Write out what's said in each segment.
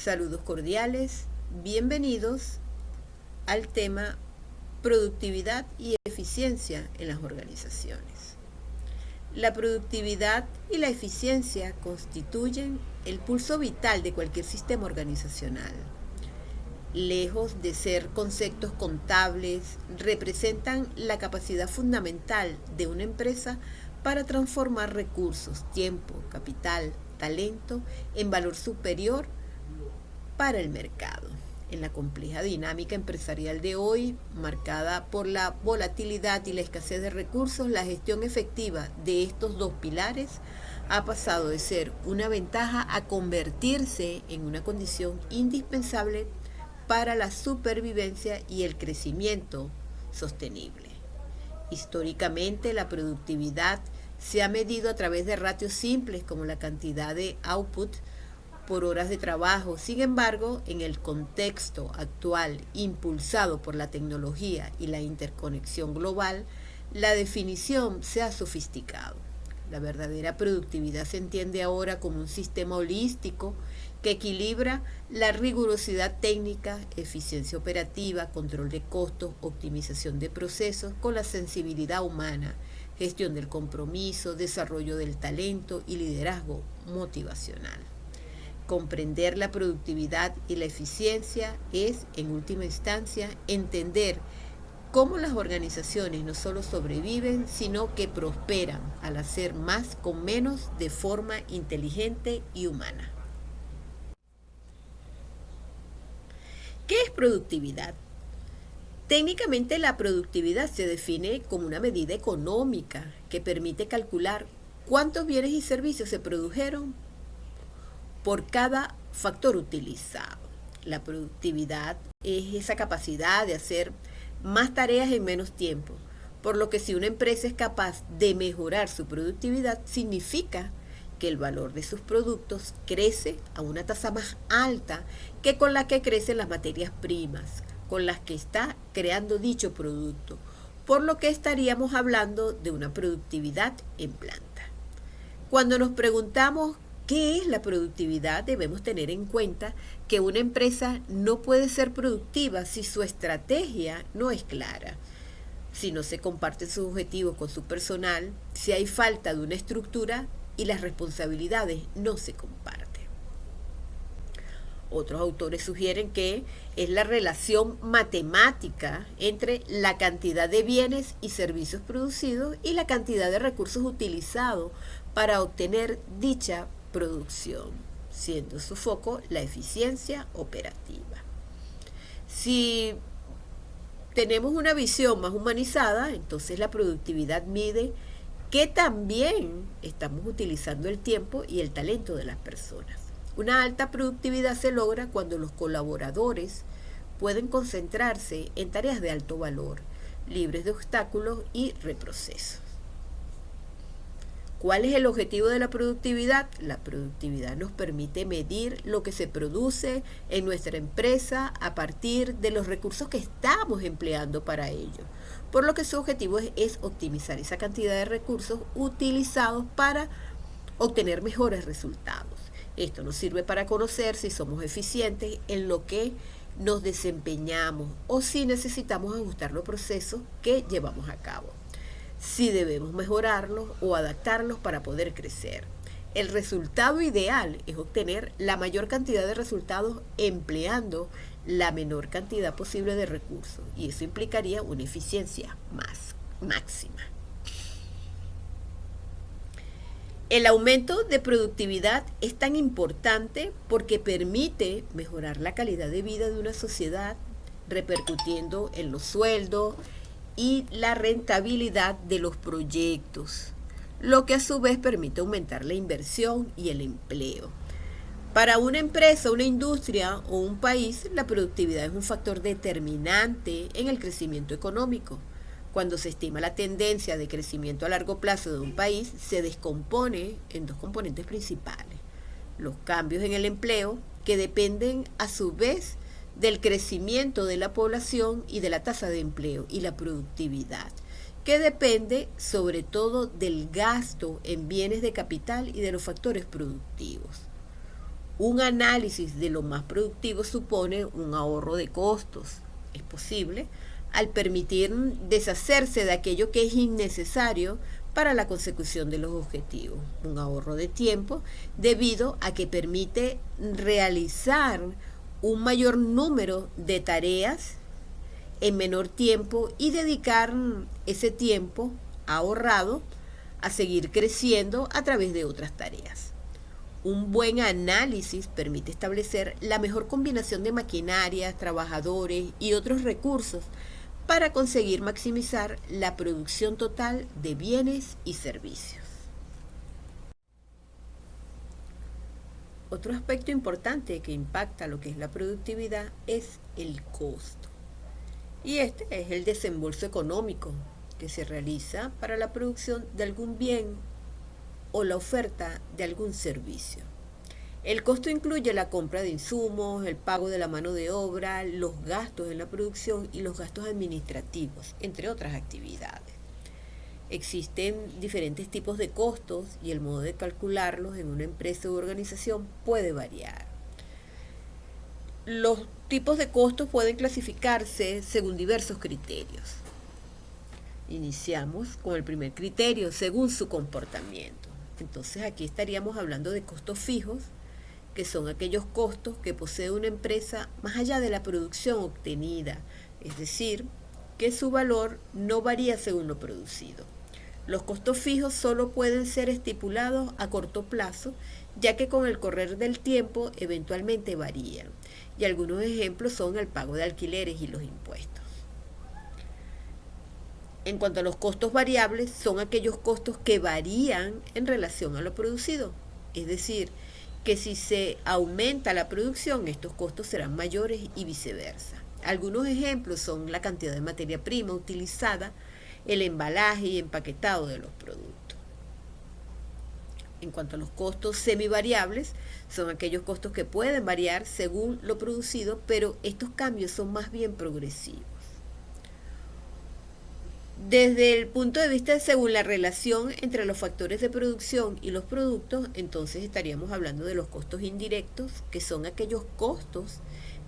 Saludos cordiales, bienvenidos al tema productividad y eficiencia en las organizaciones. La productividad y la eficiencia constituyen el pulso vital de cualquier sistema organizacional. Lejos de ser conceptos contables, representan la capacidad fundamental de una empresa para transformar recursos, tiempo, capital, talento en valor superior para el mercado. En la compleja dinámica empresarial de hoy, marcada por la volatilidad y la escasez de recursos, la gestión efectiva de estos dos pilares ha pasado de ser una ventaja a convertirse en una condición indispensable para la supervivencia y el crecimiento sostenible. Históricamente, la productividad se ha medido a través de ratios simples como la cantidad de output por horas de trabajo. Sin embargo, en el contexto actual, impulsado por la tecnología y la interconexión global, la definición se ha sofisticado. La verdadera productividad se entiende ahora como un sistema holístico que equilibra la rigurosidad técnica, eficiencia operativa, control de costos, optimización de procesos con la sensibilidad humana, gestión del compromiso, desarrollo del talento y liderazgo motivacional. Comprender la productividad y la eficiencia es, en última instancia, entender cómo las organizaciones no solo sobreviven, sino que prosperan al hacer más con menos de forma inteligente y humana. ¿Qué es productividad? Técnicamente, la productividad se define como una medida económica que permite calcular cuántos bienes y servicios se produjeron por cada factor utilizado. La productividad es esa capacidad de hacer más tareas en menos tiempo, por lo que si una empresa es capaz de mejorar su productividad, significa que el valor de sus productos crece a una tasa más alta que con la que crecen las materias primas, con las que está creando dicho producto, por lo que estaríamos hablando de una productividad en planta. Cuando nos preguntamos ¿qué es la productividad? Debemos tener en cuenta que una empresa no puede ser productiva si su estrategia no es clara, si no se comparten sus objetivos con su personal, si hay falta de una estructura y las responsabilidades no se comparten. Otros autores sugieren que es la relación matemática entre la cantidad de bienes y servicios producidos y la cantidad de recursos utilizados para obtener dicha producción, siendo su foco la eficiencia operativa. Si tenemos una visión más humanizada, entonces la productividad mide que también estamos utilizando el tiempo y el talento de las personas. Una alta productividad se logra cuando los colaboradores pueden concentrarse en tareas de alto valor, libres de obstáculos y reprocesos. ¿Cuál es el objetivo de la productividad? La productividad nos permite medir lo que se produce en nuestra empresa a partir de los recursos que estamos empleando para ello, por lo que su objetivo es optimizar esa cantidad de recursos utilizados para obtener mejores resultados. Esto nos sirve para conocer si somos eficientes en lo que nos desempeñamos o si necesitamos ajustar los procesos que llevamos a cabo, si debemos mejorarlos o adaptarlos para poder crecer. El resultado ideal es obtener la mayor cantidad de resultados empleando la menor cantidad posible de recursos, y eso implicaría una eficiencia máxima. El aumento de productividad es tan importante porque permite mejorar la calidad de vida de una sociedad, repercutiendo en los sueldos y la rentabilidad de los proyectos, lo que a su vez permite aumentar la inversión y el empleo. Para una empresa, una industria o un país, la productividad es un factor determinante en el crecimiento económico. Cuando se estima la tendencia de crecimiento a largo plazo de un país, se descompone en dos componentes principales: los cambios en el empleo, que dependen a su vez del crecimiento de la población y de la tasa de empleo, y la productividad, que depende sobre todo del gasto en bienes de capital y de los factores productivos. Un análisis de lo más productivo supone un ahorro de costos. Es posible al permitir deshacerse de aquello que es innecesario para la consecución de los objetivos. Un ahorro de tiempo debido a que permite realizar un mayor número de tareas en menor tiempo y dedicar ese tiempo ahorrado a seguir creciendo a través de otras tareas. Un buen análisis permite establecer la mejor combinación de maquinarias, trabajadores y otros recursos para conseguir maximizar la producción total de bienes y servicios. Otro aspecto importante que impacta lo que es la productividad es el costo. Y este es el desembolso económico que se realiza para la producción de algún bien o la oferta de algún servicio. El costo incluye la compra de insumos, el pago de la mano de obra, los gastos en la producción y los gastos administrativos, entre otras actividades. Existen diferentes tipos de costos y el modo de calcularlos en una empresa u organización puede variar. Los tipos de costos pueden clasificarse según diversos criterios. Iniciamos con el primer criterio, según su comportamiento. Entonces aquí estaríamos hablando de costos fijos, que son aquellos costos que posee una empresa más allá de la producción obtenida, es decir, que su valor no varía según lo producido. Los costos fijos solo pueden ser estipulados a corto plazo, ya que con el correr del tiempo eventualmente varían, y algunos ejemplos son el pago de alquileres y los impuestos. En cuanto a los costos variables, son aquellos costos que varían en relación a lo producido, es decir, que si se aumenta la producción, estos costos serán mayores y viceversa. Algunos ejemplos son la cantidad de materia prima utilizada, el embalaje y empaquetado de los productos. En cuanto a los costos semivariables, son aquellos costos que pueden variar según lo producido, pero estos cambios son más bien progresivos. Desde el punto de vista según la relación entre los factores de producción y los productos, entonces estaríamos hablando de los costos indirectos, que son aquellos costos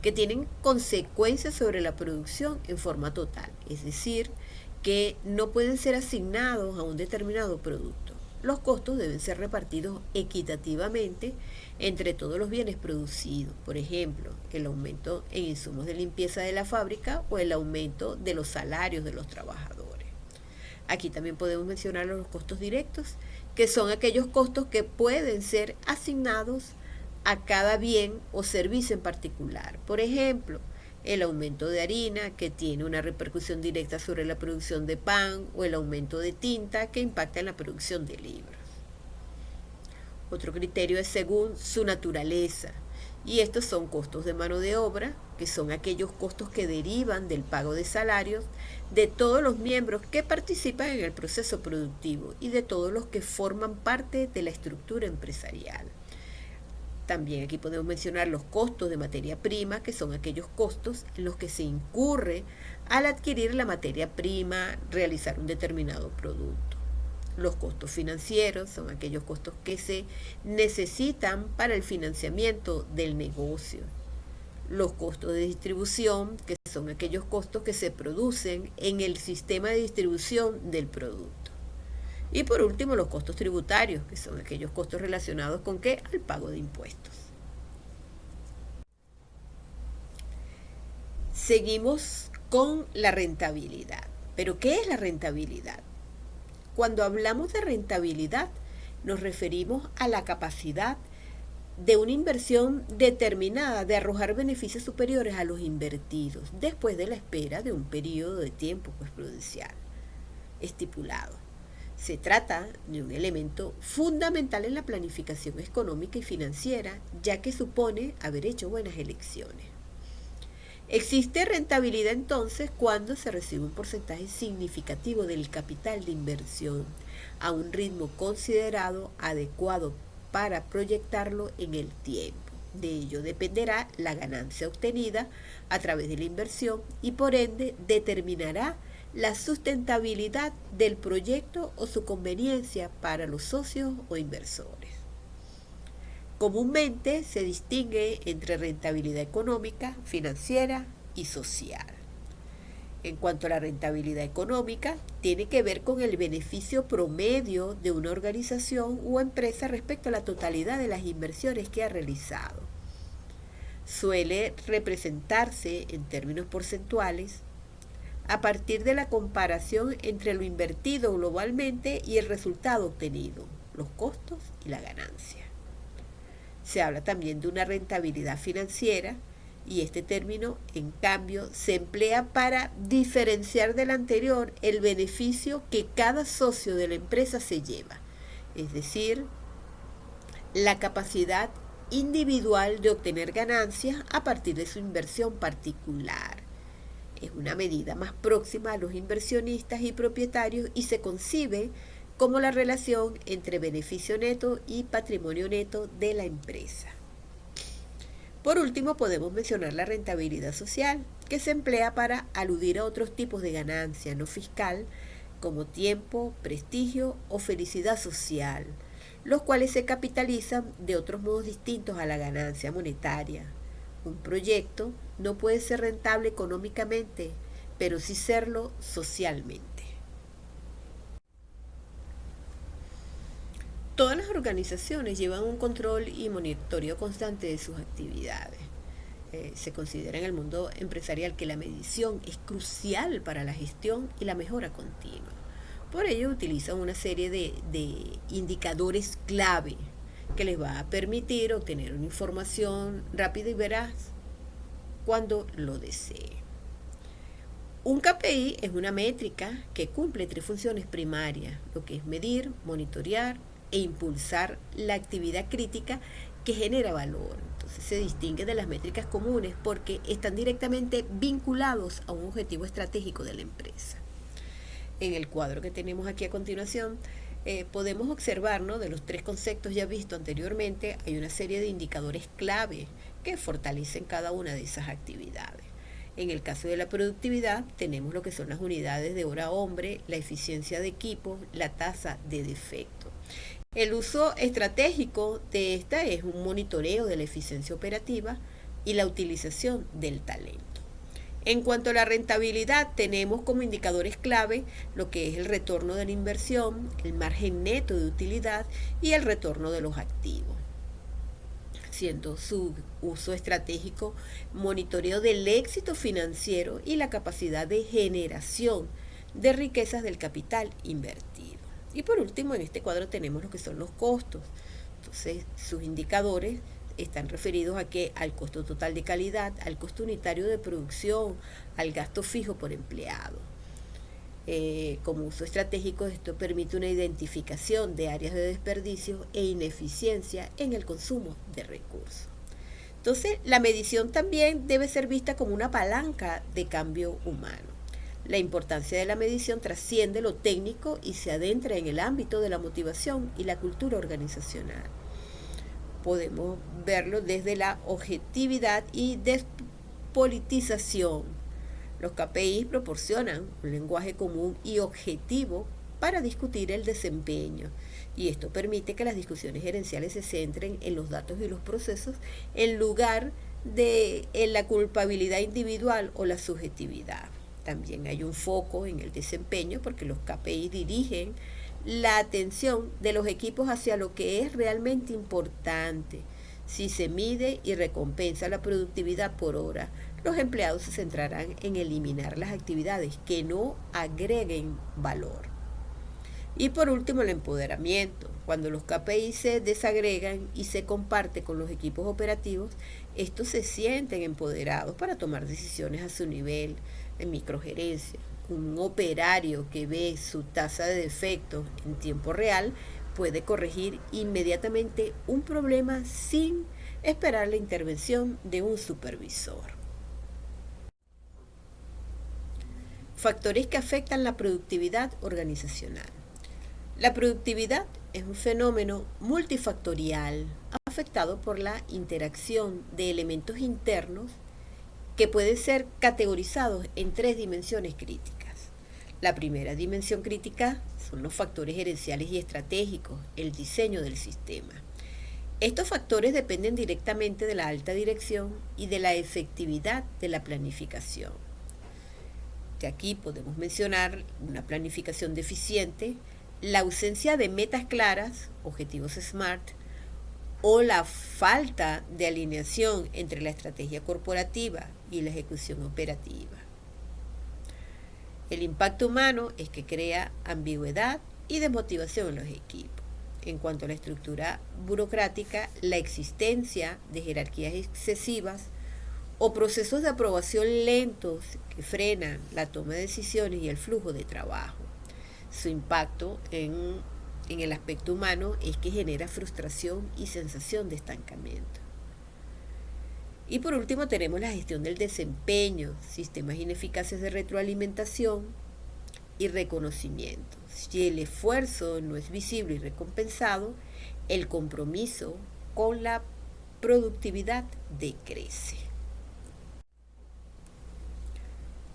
que tienen consecuencias sobre la producción en forma total, es decir, que no pueden ser asignados a un determinado producto. Los costos deben ser repartidos equitativamente entre todos los bienes producidos, por ejemplo, el aumento en insumos de limpieza de la fábrica o el aumento de los salarios de los trabajadores. Aquí también podemos mencionar los costos directos, que son aquellos costos que pueden ser asignados a cada bien o servicio en particular. Por ejemplo, el aumento de harina, que tiene una repercusión directa sobre la producción de pan, o el aumento de tinta, que impacta en la producción de libros. Otro criterio es según su naturaleza, y estos son costos de mano de obra, que son aquellos costos que derivan del pago de salarios de todos los miembros que participan en el proceso productivo y de todos los que forman parte de la estructura empresarial. También aquí podemos mencionar los costos de materia prima, que son aquellos costos en los que se incurre al adquirir la materia prima, realizar un determinado producto. Los costos financieros son aquellos costos que se necesitan para el financiamiento del negocio. Los costos de distribución, que son aquellos costos que se producen en el sistema de distribución del producto. Y por último, los costos tributarios, que son aquellos costos relacionados con ¿qué? Al pago de impuestos. Seguimos con la rentabilidad. ¿Pero qué es la rentabilidad? Cuando hablamos de rentabilidad, nos referimos a la capacidad de una inversión determinada de arrojar beneficios superiores a los invertidos después de la espera de un periodo de tiempo prudencial estipulado. Se trata de un elemento fundamental en la planificación económica y financiera, ya que supone haber hecho buenas elecciones. Existe rentabilidad entonces cuando se recibe un porcentaje significativo del capital de inversión a un ritmo considerado adecuado para proyectarlo en el tiempo. De ello dependerá la ganancia obtenida a través de la inversión y por ende determinará la sustentabilidad del proyecto o su conveniencia para los socios o inversores. Comúnmente se distingue entre rentabilidad económica, financiera y social. En cuanto a la rentabilidad económica, tiene que ver con el beneficio promedio de una organización o empresa respecto a la totalidad de las inversiones que ha realizado. Suele representarse en términos porcentuales a partir de la comparación entre lo invertido globalmente y el resultado obtenido, los costos y la ganancia. Se habla también de una rentabilidad financiera y este término, en cambio, se emplea para diferenciar del anterior el beneficio que cada socio de la empresa se lleva, es decir, la capacidad individual de obtener ganancias a partir de su inversión particular. Es una medida más próxima a los inversionistas y propietarios y se concibe como la relación entre beneficio neto y patrimonio neto de la empresa. Por último, podemos mencionar la rentabilidad social, que se emplea para aludir a otros tipos de ganancia no fiscal, como tiempo, prestigio o felicidad social, los cuales se capitalizan de otros modos distintos a la ganancia monetaria. Un proyecto no puede ser rentable económicamente, pero sí serlo socialmente. Todas las organizaciones llevan un control y monitoreo constante de sus actividades. Se considera en el mundo empresarial que la medición es crucial para la gestión y la mejora continua. Por ello utilizan una serie de indicadores clave que les va a permitir obtener una información rápida y veraz cuando lo desee. Un KPI es una métrica que cumple 3 funciones primarias, lo que es medir, monitorear e impulsar la actividad crítica que genera valor. Entonces se distingue de las métricas comunes porque están directamente vinculados a un objetivo estratégico de la empresa. En el cuadro que tenemos aquí a continuación, podemos observar, ¿no?, de los 3 conceptos ya vistos anteriormente, hay una serie de indicadores clave que fortalecen cada una de esas actividades. En el caso de la productividad, tenemos lo que son las unidades de hora hombre, la eficiencia de equipos, la tasa de defecto. El uso estratégico de esta es un monitoreo de la eficiencia operativa y la utilización del talento. En cuanto a la rentabilidad, tenemos como indicadores clave lo que es el retorno de la inversión, el margen neto de utilidad y el retorno de los activos, siendo su uso estratégico monitoreo del éxito financiero y la capacidad de generación de riquezas del capital invertido. Y por último, en este cuadro tenemos lo que son los costos. Entonces, sus indicadores están referidos al costo total de calidad, al costo unitario de producción, al gasto fijo por empleado. Como uso estratégico, esto permite una identificación de áreas de desperdicio e ineficiencia en el consumo de recursos. Entonces, la medición también debe ser vista como una palanca de cambio humano. La importancia de la medición trasciende lo técnico y se adentra en el ámbito de la motivación y la cultura organizacional. Podemos verlo desde la objetividad y despolitización. Los KPIs proporcionan un lenguaje común y objetivo para discutir el desempeño, y esto permite que las discusiones gerenciales se centren en los datos y los procesos en lugar de en la culpabilidad individual o la subjetividad. También hay un foco en el desempeño porque los KPI dirigen la atención de los equipos hacia lo que es realmente importante. Si se mide y recompensa la productividad por hora, los empleados se centrarán en eliminar las actividades que no agreguen valor. Y por último, el empoderamiento. Cuando los KPI se desagregan y se comparte con los equipos operativos, estos se sienten empoderados para tomar decisiones a su nivel de microgerencia. Un operario que ve su tasa de defectos en tiempo real puede corregir inmediatamente un problema sin esperar la intervención de un supervisor. Factores que afectan la productividad organizacional. La productividad es un fenómeno multifactorial afectado por la interacción de elementos internos que pueden ser categorizados en 3 dimensiones críticas. La primera dimensión crítica son los factores gerenciales y estratégicos, el diseño del sistema. Estos factores dependen directamente de la alta dirección y de la efectividad de la planificación. De aquí podemos mencionar una planificación deficiente, la ausencia de metas claras, objetivos SMART, o la falta de alineación entre la estrategia corporativa y la ejecución operativa. El impacto humano es que crea ambigüedad y desmotivación en los equipos. En cuanto a la estructura burocrática, la existencia de jerarquías excesivas o procesos de aprobación lentos que frenan la toma de decisiones y el flujo de trabajo. Su impacto en el aspecto humano es que genera frustración y sensación de estancamiento. Y por último tenemos la gestión del desempeño, sistemas ineficaces de retroalimentación y reconocimiento. Si el esfuerzo no es visible y recompensado, el compromiso con la productividad decrece.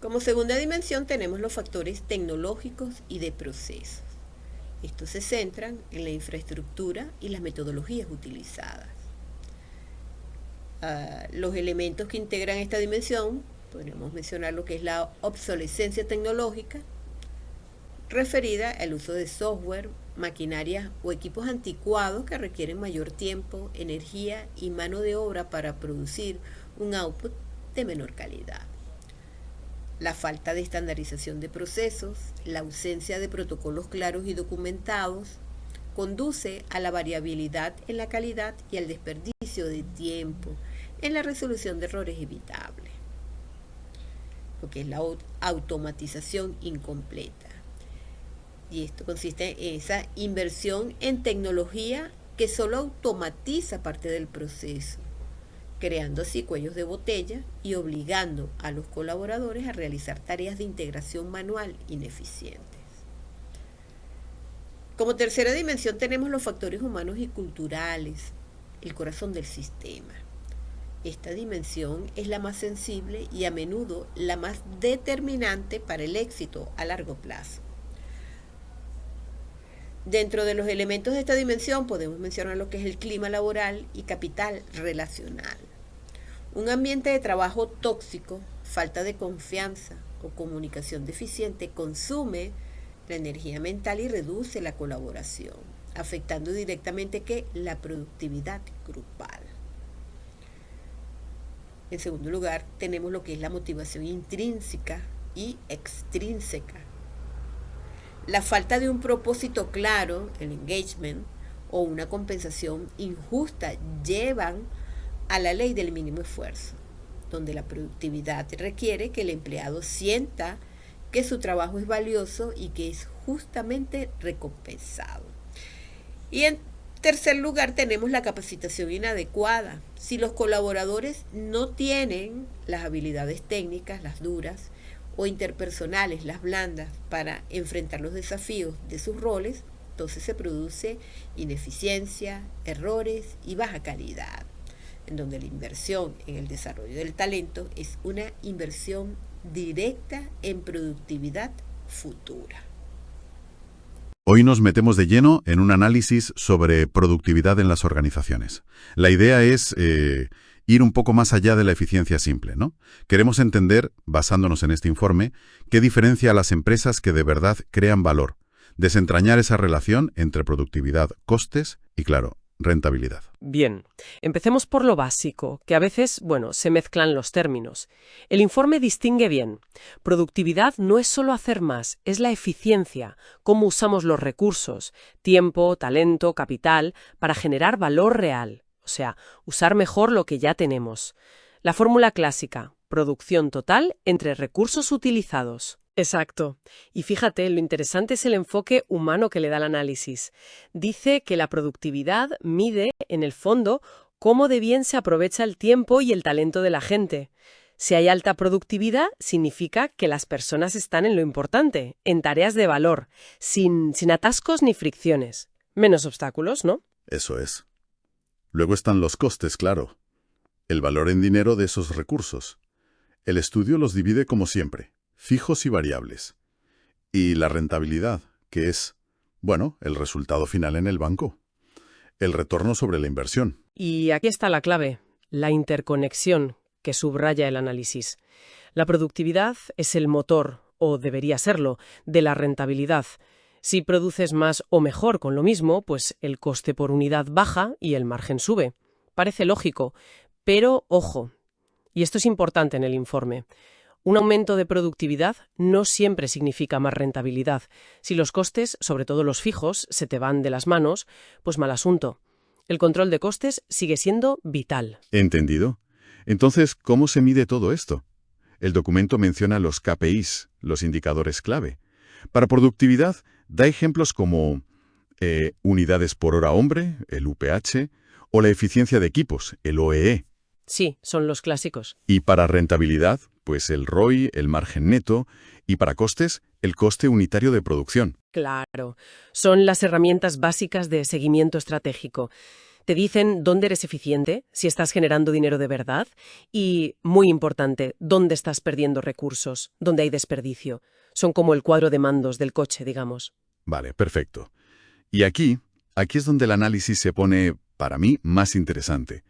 Como segunda dimensión tenemos los factores tecnológicos y de procesos. Estos se centran en la infraestructura y las metodologías utilizadas. Los elementos que integran esta dimensión, podríamos mencionar lo que es la obsolescencia tecnológica, referida al uso de software, maquinarias o equipos anticuados que requieren mayor tiempo, energía y mano de obra para producir un output de menor calidad. La falta de estandarización de procesos, la ausencia de protocolos claros y documentados, conduce a la variabilidad en la calidad y al desperdicio de tiempo en la resolución de errores evitables, lo que es la automatización incompleta. Y esto consiste en esa inversión en tecnología que solo automatiza parte del proceso, creando así cuellos de botella y obligando a los colaboradores a realizar tareas de integración manual ineficientes. Como tercera dimensión tenemos los factores humanos y culturales, el corazón del sistema. Esta dimensión es la más sensible y a menudo la más determinante para el éxito a largo plazo. Dentro de los elementos de esta dimensión podemos mencionar lo que es el clima laboral y capital relacional. Un ambiente de trabajo tóxico, falta de confianza o comunicación deficiente consume la energía mental y reduce la colaboración, afectando directamente la productividad grupal. En segundo lugar, tenemos lo que es la motivación intrínseca y extrínseca. La falta de un propósito claro, el engagement, o una compensación injusta llevan a la ley del mínimo esfuerzo, donde la productividad requiere que el empleado sienta que su trabajo es valioso y que es justamente recompensado. Y en tercer lugar tenemos la capacitación inadecuada. Si los colaboradores no tienen las habilidades técnicas, las duras, o interpersonales, las blandas, para enfrentar los desafíos de sus roles, entonces se produce ineficiencia, errores y baja calidad, en donde la inversión en el desarrollo del talento es una inversión directa en productividad futura. Hoy nos metemos de lleno en un análisis sobre productividad en las organizaciones. La idea es ir un poco más allá de la eficiencia simple, ¿no? Queremos entender, basándonos en este informe, qué diferencia a las empresas que de verdad crean valor, desentrañar esa relación entre productividad, costes y, claro, rentabilidad. Bien, empecemos por lo básico, que a veces, se mezclan los términos. El informe distingue bien. Productividad no es solo hacer más, es la eficiencia, cómo usamos los recursos, tiempo, talento, capital, para generar valor real. O sea, usar mejor lo que ya tenemos. La fórmula clásica, producción total entre recursos utilizados. Exacto. Y fíjate, lo interesante es el enfoque humano que le da el análisis. Dice que la productividad mide, en el fondo, cómo de bien se aprovecha el tiempo y el talento de la gente. Si hay alta productividad, significa que las personas están en lo importante, en tareas de valor, sin atascos ni fricciones. Menos obstáculos, ¿no? Eso es. Luego están los costes, claro. El valor en dinero de esos recursos. El estudio los divide como siempre, fijos y variables. Y la rentabilidad, que es, el resultado final en el banco. el retorno sobre la inversión. Y aquí está la clave, la interconexión que subraya el análisis. La productividad es el motor, o debería serlo, de la rentabilidad. Si produces más o mejor con lo mismo, pues el coste por unidad baja y el margen sube. Parece lógico, pero ojo, y esto es importante en el informe, un aumento de productividad no siempre significa más rentabilidad. Si los costes, sobre todo los fijos, se te van de las manos, pues mal asunto. El control de costes sigue siendo vital. ¿Entendido? Entonces, ¿cómo se mide todo esto? El documento menciona los KPIs, los indicadores clave. Para productividad, da ejemplos como unidades por hora hombre, el UPH, o la eficiencia de equipos, el OEE. Sí, son los clásicos. Y para rentabilidad, pues el ROI, el margen neto, y para costes, el coste unitario de producción. Claro, son las herramientas básicas de seguimiento estratégico. Te dicen dónde eres eficiente, si estás generando dinero de verdad y, muy importante, dónde estás perdiendo recursos, dónde hay desperdicio. Son como el cuadro de mandos del coche, digamos. Vale, perfecto. Y aquí es donde el análisis se pone, para mí, más interesante.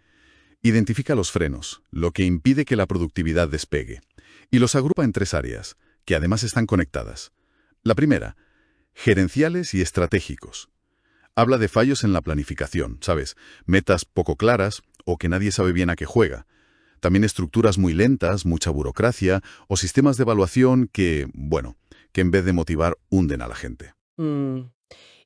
Identifica los frenos, lo que impide que la productividad despegue, y los agrupa en 3 áreas, que además están conectadas. La primera, gerenciales y estratégicos. Habla de fallos en la planificación, ¿sabes? Metas poco claras o que nadie sabe bien a qué juega. También estructuras muy lentas, mucha burocracia o sistemas de evaluación que en vez de motivar, hunden a la gente.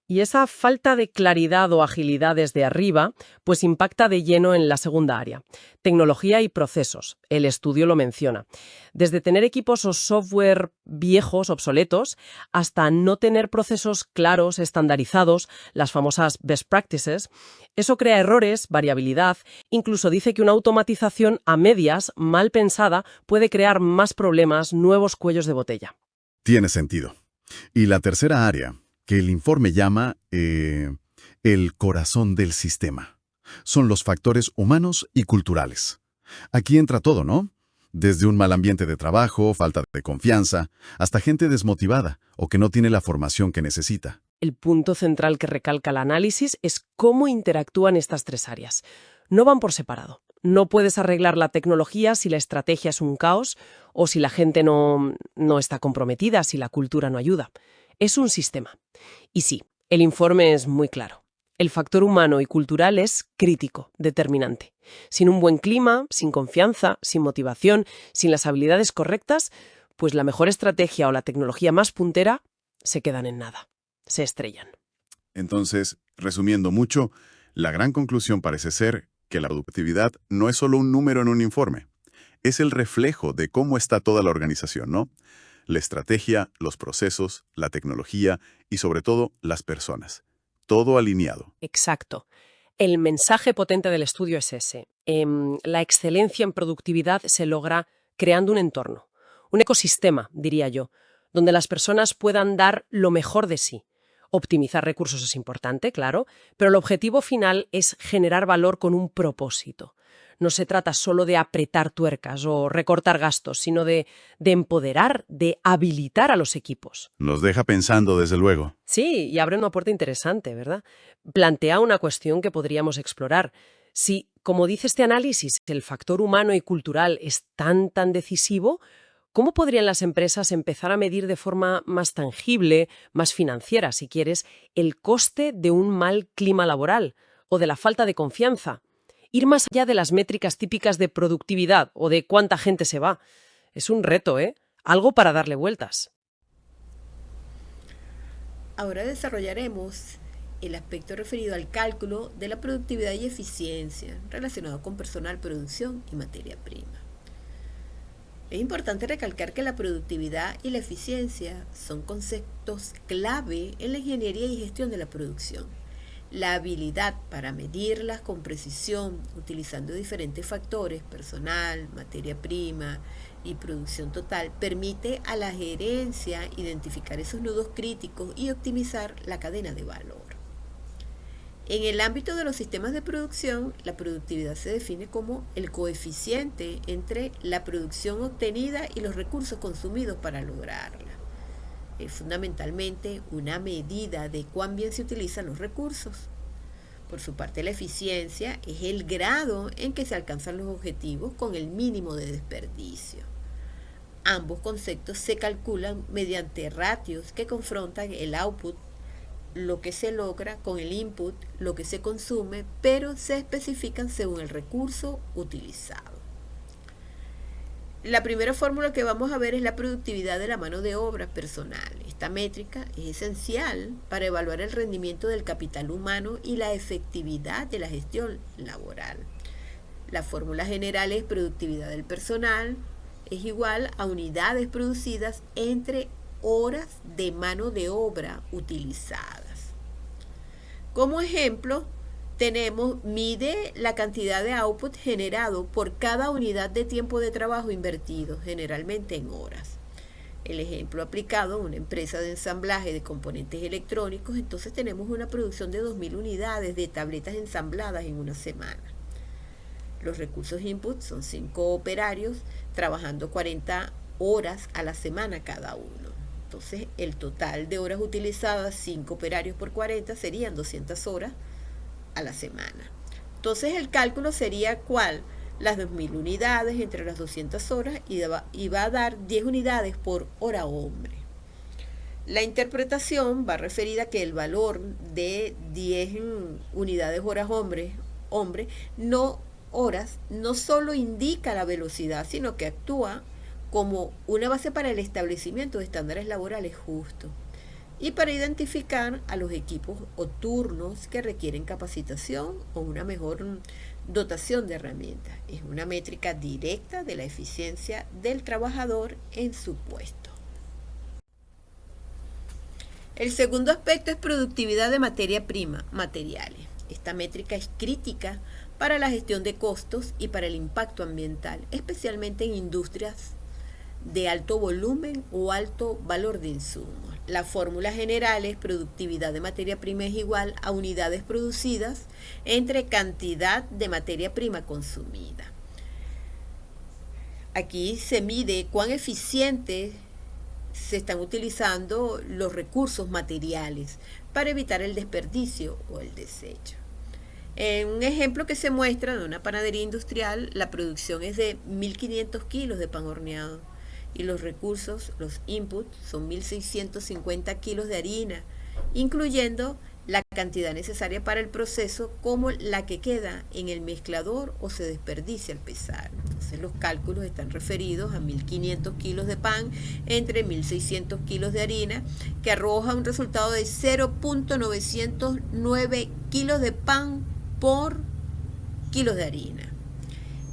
Y esa falta de claridad o agilidad desde arriba, pues impacta de lleno en la segunda área, tecnología y procesos. El estudio lo menciona. Desde tener equipos o software viejos, obsoletos, hasta no tener procesos claros, estandarizados, las famosas best practices, eso crea errores, variabilidad, incluso dice que una automatización a medias, mal pensada, puede crear más problemas, nuevos cuellos de botella. Tiene sentido. Y la tercera área, que el informe llama el corazón del sistema. Son los factores humanos y culturales. Aquí entra todo, ¿no? Desde un mal ambiente de trabajo, falta de confianza, hasta gente desmotivada o que no tiene la formación que necesita. El punto central que recalca el análisis es cómo interactúan estas 3 áreas. No van por separado. No puedes arreglar la tecnología si la estrategia es un caos o si la gente no está comprometida, si la cultura no ayuda. Es un sistema. Y sí, el informe es muy claro. El factor humano y cultural es crítico, determinante. Sin un buen clima, sin confianza, sin motivación, sin las habilidades correctas, pues la mejor estrategia o la tecnología más puntera se quedan en nada. Se estrellan. Entonces, resumiendo mucho, la gran conclusión parece ser que la productividad no es solo un número en un informe. Es el reflejo de cómo está toda la organización, ¿no? La estrategia, los procesos, la tecnología y sobre todo las personas. Todo alineado. Exacto. El mensaje potente del estudio es ese. La excelencia en productividad se logra creando un entorno, un ecosistema, diría yo, donde las personas puedan dar lo mejor de sí. Optimizar recursos es importante, claro, pero el objetivo final es generar valor con un propósito. No se trata solo de apretar tuercas o recortar gastos, sino de empoderar, de habilitar a los equipos. Nos deja pensando, desde luego. Sí, y abre una puerta interesante, ¿verdad? Plantea una cuestión que podríamos explorar. Si, como dice este análisis, el factor humano y cultural es tan decisivo, ¿cómo podrían las empresas empezar a medir de forma más tangible, más financiera, si quieres, el coste de un mal clima laboral o de la falta de confianza? Ir más allá de las métricas típicas de productividad o de cuánta gente se va. Es un reto, ¿eh? Algo para darle vueltas. Ahora desarrollaremos el aspecto referido al cálculo de la productividad y eficiencia relacionado con personal, producción y materia prima. Es importante recalcar que la productividad y la eficiencia son conceptos clave en la ingeniería y gestión de la producción. La habilidad para medirlas con precisión, utilizando diferentes factores, personal, materia prima y producción total, permite a la gerencia identificar esos nudos críticos y optimizar la cadena de valor. En el ámbito de los sistemas de producción, la productividad se define como el coeficiente entre la producción obtenida y los recursos consumidos para lograrla. Es fundamentalmente una medida de cuán bien se utilizan los recursos. Por su parte, la eficiencia es el grado en que se alcanzan los objetivos con el mínimo de desperdicio. Ambos conceptos se calculan mediante ratios que confrontan el output, lo que se logra, con el input, lo que se consume, pero se especifican según el recurso utilizado. La primera fórmula que vamos a ver es la productividad de la mano de obra personal. Esta métrica es esencial para evaluar el rendimiento del capital humano y la efectividad de la gestión laboral. La fórmula general es productividad del personal es igual a unidades producidas entre horas de mano de obra utilizadas. Como ejemplo, mide la cantidad de output generado por cada unidad de tiempo de trabajo invertido, generalmente en horas. El ejemplo aplicado a una empresa de ensamblaje de componentes electrónicos, entonces tenemos una producción de 2.000 unidades de tabletas ensambladas en una semana. Los recursos input son 5 operarios trabajando 40 horas a la semana cada uno. Entonces, el total de horas utilizadas, 5 operarios por 40, serían 200 horas a la semana. Entonces, el cálculo sería ¿cuál? Las 2.000 unidades entre las 200 horas y va a dar 10 unidades por hora hombre. La interpretación va referida a que el valor de 10 unidades horas hombre, no solo indica la velocidad, sino que actúa como una base para el establecimiento de estándares laborales justos y para identificar a los equipos o turnos que requieren capacitación o una mejor dotación de herramientas. Es una métrica directa de la eficiencia del trabajador en su puesto. El segundo aspecto es productividad de materia prima, materiales. Esta métrica es crítica para la gestión de costos y para el impacto ambiental, especialmente en industrias de alto volumen o alto valor de insumos. La fórmula general es productividad de materia prima es igual a unidades producidas entre cantidad de materia prima consumida. Aquí se mide cuán eficiente se están utilizando los recursos materiales para evitar el desperdicio o el desecho. En un ejemplo que se muestra de una panadería industrial, la producción es de 1.500 kilos de pan horneado y los recursos, los inputs, son 1.650 kilos de harina, incluyendo la cantidad necesaria para el proceso como la que queda en el mezclador o se desperdicia al pesar. Entonces los cálculos están referidos a 1.500 kilos de pan entre 1.600 kilos de harina, que arroja un resultado de 0.909 kilos de pan por kilos de harina.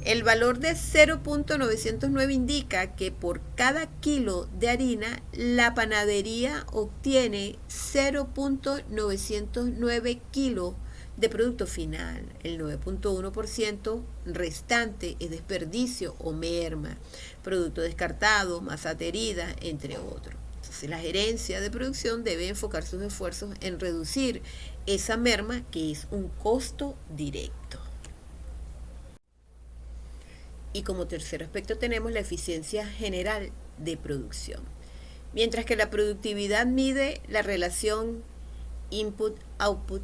El valor de 0.909 indica que por cada kilo de harina, la panadería obtiene 0.909 kilos de producto final. El 9.1% restante es desperdicio o merma, producto descartado, masa adherida, entre otros. Entonces, la gerencia de producción debe enfocar sus esfuerzos en reducir esa merma, que es un costo directo. Y como tercer aspecto tenemos la eficiencia general de producción. Mientras que la productividad mide la relación input-output,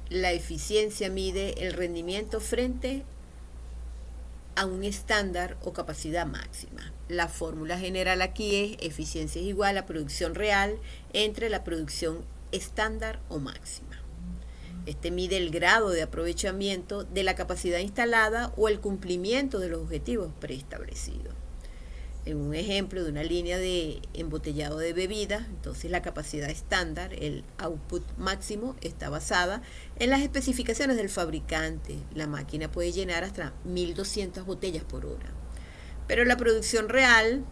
la eficiencia mide el rendimiento frente a un estándar o capacidad máxima. La fórmula general aquí es eficiencia es igual a producción real entre la producción estándar o máxima. Este mide el grado de aprovechamiento de la capacidad instalada o el cumplimiento de los objetivos preestablecidos. En un ejemplo de una línea de embotellado de bebidas, entonces la capacidad estándar, el output máximo, está basada en las especificaciones del fabricante. La máquina puede llenar hasta 1.200 botellas por hora. Pero la producción real,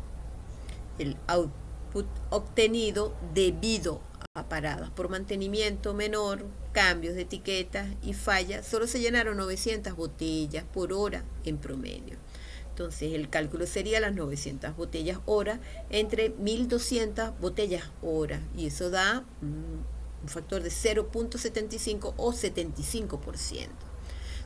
el output obtenido debido a paradas por mantenimiento menor, cambios de etiquetas y fallas, solo se llenaron 900 botellas por hora en promedio. Entonces el cálculo sería las 900 botellas hora entre 1.200 botellas hora, y eso da un factor de 0.75 o 75%.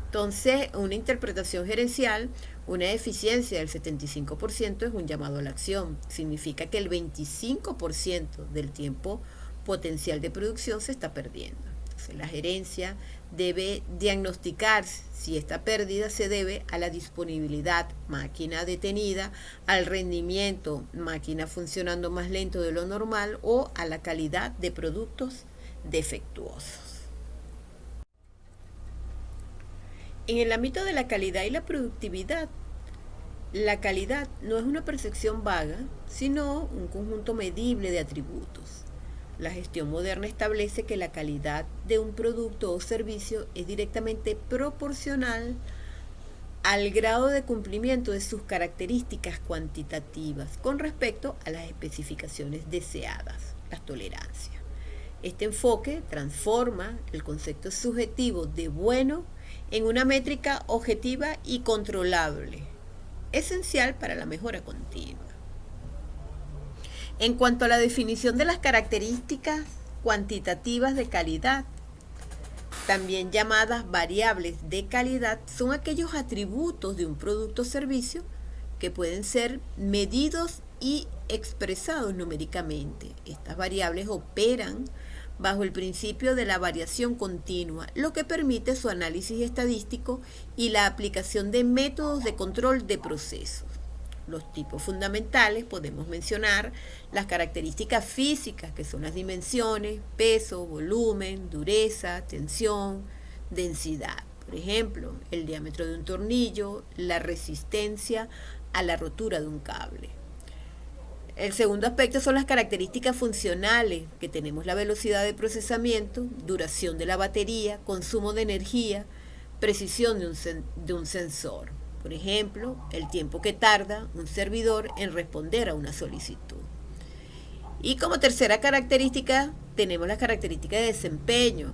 Entonces, una interpretación gerencial, una eficiencia del 75% es un llamado a la acción. Significa que el 25% del tiempo potencial de producción se está perdiendo. Entonces, la gerencia debe diagnosticar si esta pérdida se debe a la disponibilidad, máquina detenida, al rendimiento, máquina funcionando más lento de lo normal, o a la calidad de productos defectuosos. En el ámbito de la calidad y la productividad, la calidad no es una percepción vaga, sino un conjunto medible de atributos. La gestión moderna establece que la calidad de un producto o servicio es directamente proporcional al grado de cumplimiento de sus características cuantitativas con respecto a las especificaciones deseadas, las tolerancias. Este enfoque transforma el concepto subjetivo de bueno en una métrica objetiva y controlable, esencial para la mejora continua. En cuanto a la definición de las características cuantitativas de calidad, también llamadas variables de calidad, son aquellos atributos de un producto o servicio que pueden ser medidos y expresados numéricamente. Estas variables operan bajo el principio de la variación continua, lo que permite su análisis estadístico y la aplicación de métodos de control de procesos. Los tipos fundamentales podemos mencionar las características físicas, que son las dimensiones, peso, volumen, dureza, tensión, densidad. Por ejemplo, el diámetro de un tornillo, la resistencia a la rotura de un cable. El segundo aspecto son las características funcionales, que tenemos la velocidad de procesamiento, duración de la batería, consumo de energía, precisión de un sensor. Por ejemplo, el tiempo que tarda un servidor en responder a una solicitud. Y como tercera característica, tenemos las características de desempeño,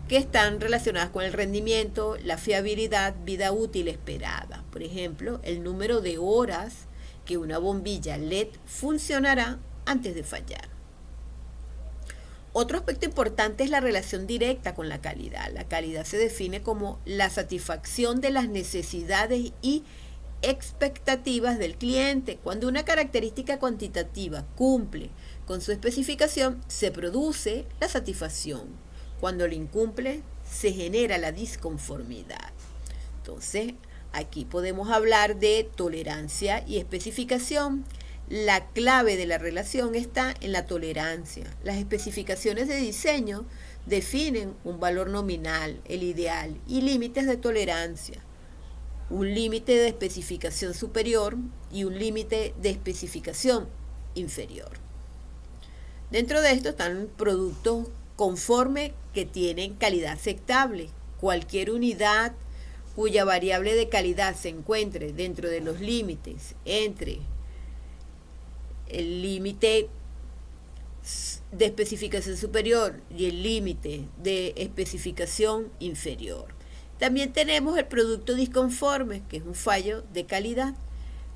que están relacionadas con el rendimiento, la fiabilidad, vida útil esperada. Por ejemplo, el número de horas que una bombilla LED funcionará antes de fallar. Otro aspecto importante es la relación directa con la calidad. La calidad se define como la satisfacción de las necesidades y expectativas del cliente. Cuando una característica cuantitativa cumple con su especificación, se produce la satisfacción. Cuando lo incumple, se genera la disconformidad. Entonces, aquí podemos hablar de tolerancia y especificación. La clave de la relación está en la tolerancia. Las especificaciones de diseño definen un valor nominal, el ideal, y límites de tolerancia. Un límite de especificación superior y un límite de especificación inferior. Dentro de esto están productos conforme que tienen calidad aceptable. Cualquier unidad cuya variable de calidad se encuentre dentro de los límites entre el límite de especificación superior y el límite de especificación inferior. También tenemos el producto disconforme, que es un fallo de calidad.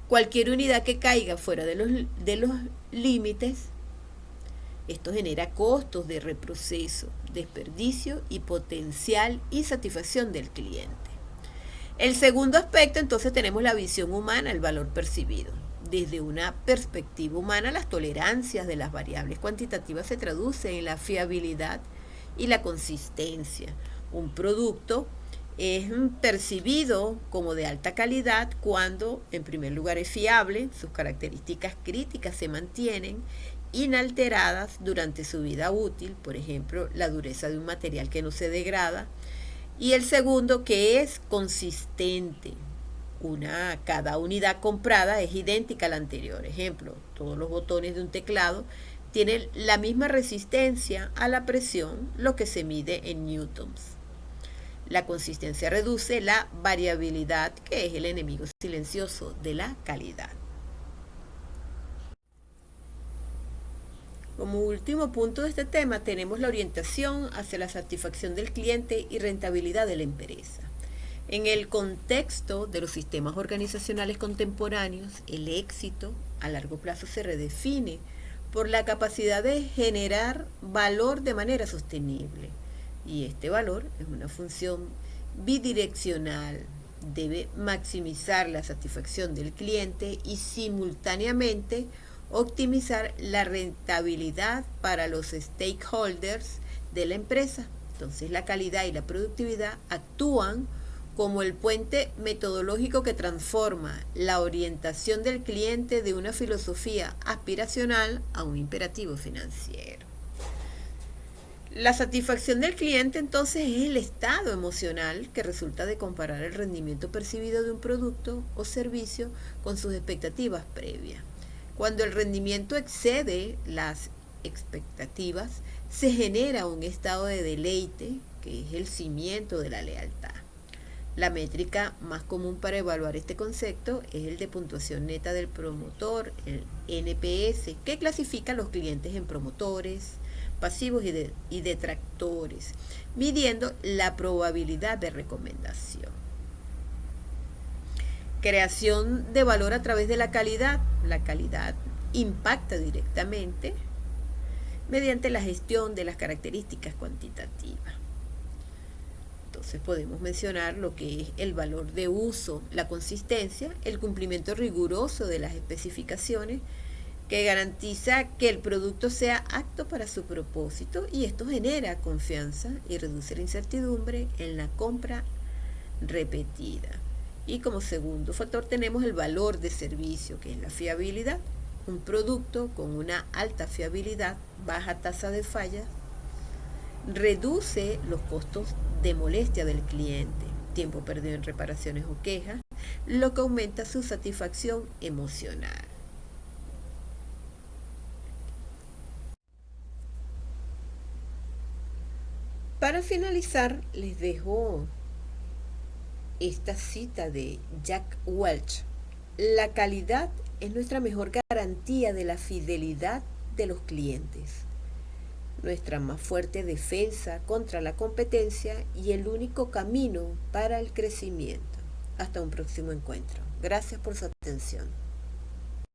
Cualquier unidad que caiga fuera de los límites, esto genera costos de reproceso, desperdicio y potencial insatisfacción del cliente. El segundo aspecto, entonces, tenemos la visión humana, el valor percibido. Desde una perspectiva humana, las tolerancias de las variables cuantitativas se traducen en la fiabilidad y la consistencia. Un producto es percibido como de alta calidad cuando, en primer lugar, es fiable, sus características críticas se mantienen inalteradas durante su vida útil, por ejemplo, la dureza de un material que no se degrada, y el segundo, que es consistente. Cada unidad comprada es idéntica a la anterior. Ejemplo, todos los botones de un teclado tienen la misma resistencia a la presión, lo que se mide en newtons. La consistencia reduce la variabilidad, que es el enemigo silencioso de la calidad. Como último punto de este tema, tenemos la orientación hacia la satisfacción del cliente y rentabilidad de la empresa. En el contexto de los sistemas organizacionales contemporáneos, el éxito a largo plazo se redefine por la capacidad de generar valor de manera sostenible. Y este valor es una función bidireccional. Debe maximizar la satisfacción del cliente y simultáneamente optimizar la rentabilidad para los stakeholders de la empresa. Entonces, la calidad y la productividad actúan como el puente metodológico que transforma la orientación del cliente de una filosofía aspiracional a un imperativo financiero. La satisfacción del cliente entonces es el estado emocional que resulta de comparar el rendimiento percibido de un producto o servicio con sus expectativas previas. Cuando el rendimiento excede las expectativas, se genera un estado de deleite que es el cimiento de la lealtad. La métrica más común para evaluar este concepto es el de puntuación neta del promotor, el NPS, que clasifica a los clientes en promotores, pasivos y detractores, midiendo la probabilidad de recomendación. Creación de valor a través de la calidad. La calidad impacta directamente mediante la gestión de las características cuantitativas. Entonces podemos mencionar lo que es el valor de uso, la consistencia, el cumplimiento riguroso de las especificaciones que garantiza que el producto sea apto para su propósito, y esto genera confianza y reduce la incertidumbre en la compra repetida. Y como segundo factor tenemos el valor de servicio, que es la fiabilidad. Un producto con una alta fiabilidad, baja tasa de fallas, reduce los costos de molestia del cliente, tiempo perdido en reparaciones o quejas, lo que aumenta su satisfacción emocional. Para finalizar, les dejo esta cita de Jack Welch. La calidad es nuestra mejor garantía de la fidelidad de los clientes, nuestra más fuerte defensa contra la competencia y el único camino para el crecimiento. Hasta un próximo encuentro. Gracias por su atención.